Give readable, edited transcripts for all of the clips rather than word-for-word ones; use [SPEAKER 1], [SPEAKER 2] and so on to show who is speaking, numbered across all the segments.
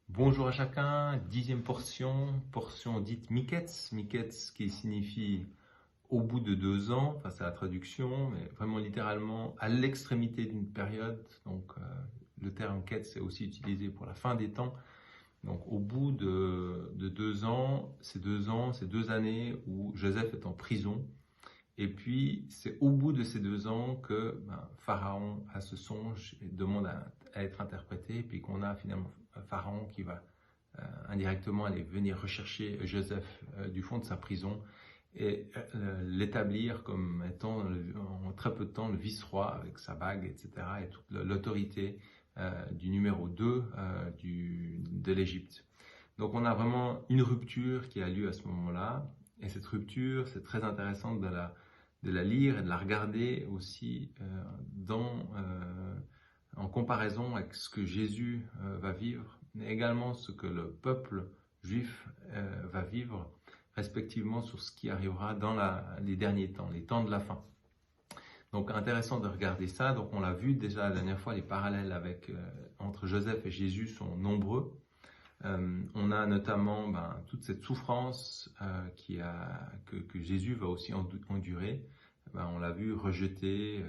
[SPEAKER 1] Bonjour à chacun, 10e portion dite Miketz, Miketz qui signifie au bout de 2 ans, enfin c'est la traduction, mais vraiment littéralement à l'extrémité d'une période. Donc le terme Ketz est aussi utilisé pour la fin des temps. Donc au bout de 2 ans, ces 2 années où Joseph est en prison. Et puis c'est au bout de ces 2 ans que Pharaon a ce songe et demande à être interprété, et puis qu'on a finalement Pharaon qui va indirectement aller venir rechercher Joseph du fond de sa prison et l'établir comme étant en très peu de temps le vice-roi avec sa bague, etc. et toute l'autorité du numéro 2 de l'Égypte. Donc on a vraiment une rupture qui a lieu à ce moment-là, et cette rupture, c'est très intéressant de la lire et de la regarder aussi en comparaison avec ce que Jésus va vivre, mais également ce que le peuple juif va vivre, respectivement sur ce qui arrivera dans les derniers temps, les temps de la fin. Donc intéressant de regarder ça. Donc on l'a vu déjà la dernière fois, les parallèles entre Joseph et Jésus sont nombreux. On a notamment toute cette souffrance que Jésus va aussi endurer. On l'a vu rejeté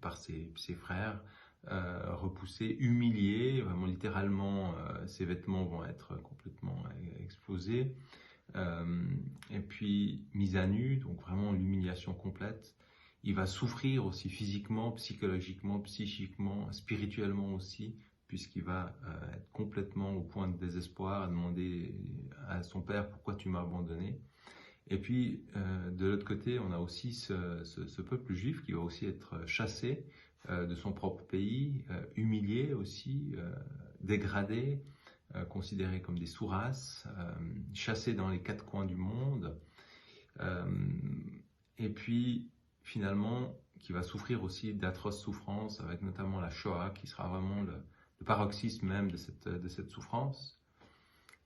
[SPEAKER 1] par ses frères, repoussé, humilié, vraiment littéralement ses vêtements vont être complètement exposés, et puis mis à nu, donc vraiment l'humiliation complète. Il va souffrir aussi physiquement, psychologiquement, psychiquement, spirituellement aussi, puisqu'il va être complètement au point de désespoir, à demander à son père pourquoi tu m'as abandonné. Et puis de l'autre côté, on a aussi ce peuple juif qui va aussi être chassé de son propre pays, humilié aussi, dégradé, considéré comme des sous-races, chassé dans les 4 coins du monde, et puis finalement qui va souffrir aussi d'atroces souffrances, avec notamment la Shoah, qui sera vraiment le paroxysme même de cette souffrance.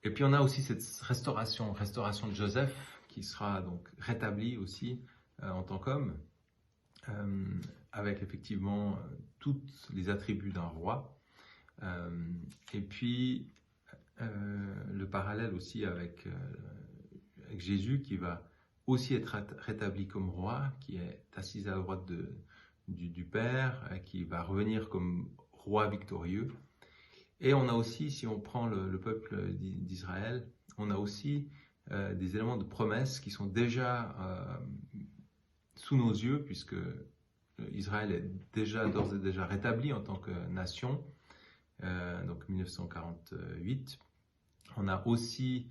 [SPEAKER 1] Et puis on a aussi cette restauration de Joseph, qui sera donc rétabli aussi en tant qu'homme, avec effectivement tous les attributs d'un roi. Et puis le parallèle aussi avec Jésus, qui va aussi être rétabli comme roi, qui est assis à la droite du Père, qui va revenir comme roi victorieux. Et on a aussi, si on prend le peuple d'Israël, on a aussi des éléments de promesse qui sont déjà sous nos yeux, puisque Israël est d'ores et déjà rétabli en tant que nation, donc 1948. On a aussi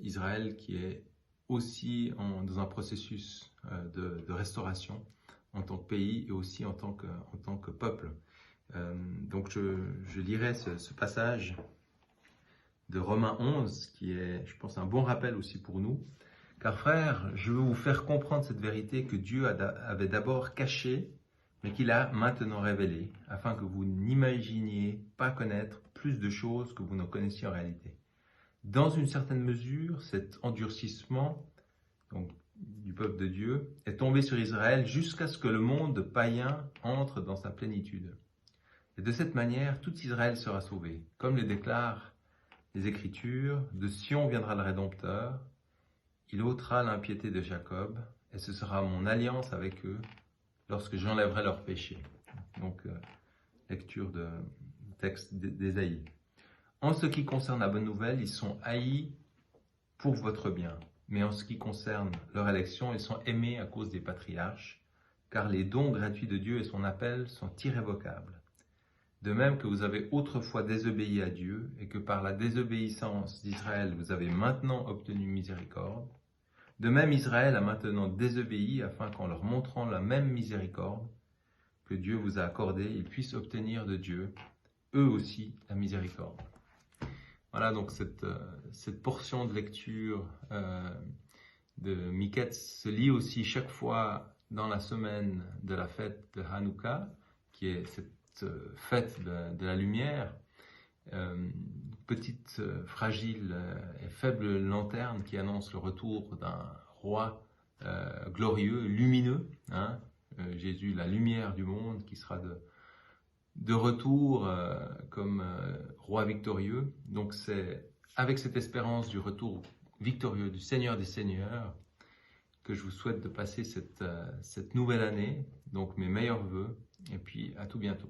[SPEAKER 1] Israël qui est aussi dans un processus de restauration en tant que pays et aussi en tant que peuple. Donc je lirai ce passage de Romains 11 qui est, je pense, un bon rappel aussi pour nous. Car frères, je veux vous faire comprendre cette vérité que Dieu avait d'abord cachée, mais qu'il a maintenant révélée, afin que vous n'imaginiez pas connaître plus de choses que vous ne connaissiez en réalité. Dans une certaine mesure, cet endurcissement donc, du peuple de Dieu est tombé sur Israël jusqu'à ce que le monde païen entre dans sa plénitude. Et de cette manière, tout Israël sera sauvé. Comme le déclarent les Écritures, de Sion viendra le Rédempteur, il ôtera l'impiété de Jacob, et ce sera mon alliance avec eux lorsque j'enlèverai leurs péchés. Donc, lecture de texte d'Ésaïe. En ce qui concerne la bonne nouvelle, ils sont haïs pour votre bien. Mais en ce qui concerne leur élection, ils sont aimés à cause des patriarches, car les dons gratuits de Dieu et son appel sont irrévocables. De même que vous avez autrefois désobéi à Dieu, et que par la désobéissance d'Israël vous avez maintenant obtenu miséricorde, de même Israël a maintenant désobéi, afin qu'en leur montrant la même miséricorde que Dieu vous a accordée, ils puissent obtenir de Dieu, eux aussi, la miséricorde. Voilà donc cette portion de lecture de Miketz se lit aussi chaque fois dans la semaine de la fête de Hanouka, qui est cette fête de la lumière, petite, fragile et faible lanterne qui annonce le retour d'un roi glorieux, lumineux, Jésus, la lumière du monde, qui sera de retour comme roi victorieux. Donc c'est avec cette espérance du retour victorieux du Seigneur des Seigneurs que je vous souhaite de passer cette nouvelle année. Donc mes meilleurs vœux et puis à tout bientôt.